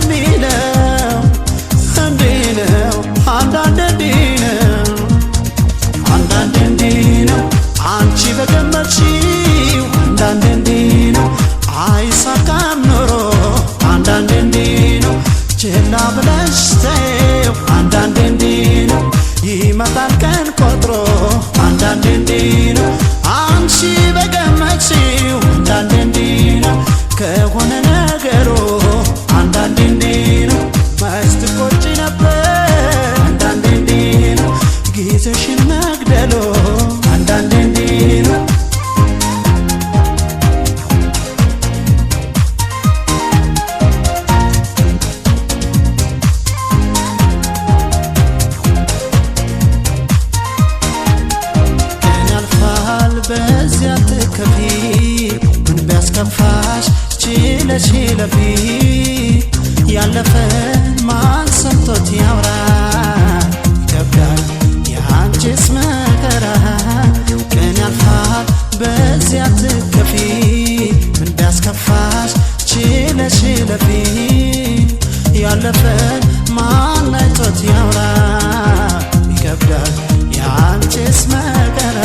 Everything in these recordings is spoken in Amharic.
የሚለው እንዲህ ነው አንዳንዴ እንዲህ ነው አንዳንዴ እንዲህ ነው አንቺ በገመትሽው አንዳንዴ እንዲህ ነው አይሳካም ኖሮ አንዳንዴ እንዲህ ነው ችላ ብለሽ ተይው አንዳንዴ እንዲህ ነው ይመጣል ቀን ቆጥሮ አንዳንዴ እንዲህ ነው አንቺ በገመትሽው አንዳንዴ እንዲህ ነው ከሆነ ነገሩ አንዳንዴ እንዲህ ነው መች ትቆጪ ነበር አንዳንዴ እንዲህ ነው ጊዜሽን መግደሉ አንዳንዴ እንዲህ ነው በዚያ ትከፊ ምን ቢያስከፋሽ ችለሽ ለፊ ያለፈ ማን ሰምቶት ያውራ ይከብዳል የአንቺስ መከራ ቀን ያልፋል በዚያ ትከፊ ምን ቢያስከፋሽ ችለሽ ለፊ ያለፈ ማን አይቶት ያውራ ይከብዳል የአንቺስ መከራ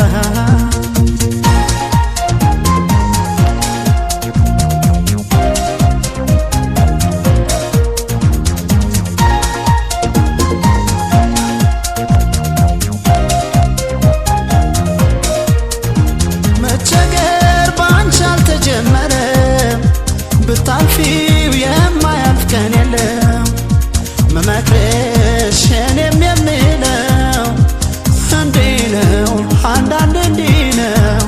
ብታልፊው የማያልፍ ቀን የለም መመክርሽ እኔም የምለው እንዲህ ነው አንዳንዴ እንዲህ ነው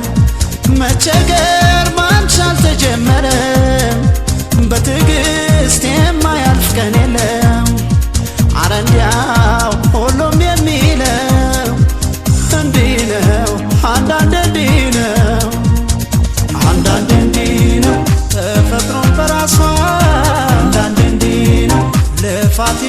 መቸገር ባንቺ አልተጀመረም በትዕግስት የማያልፍ ቀን የለም አረ እንዲያው ሁሉም የሚለው እንዲህ ነው አንዳንዴ እንዲህ ነው አንዳንዴ እንዲህ ነው ተፈጥሮን በራሷ አንዳንዴ እንዲህ ነው ልፋት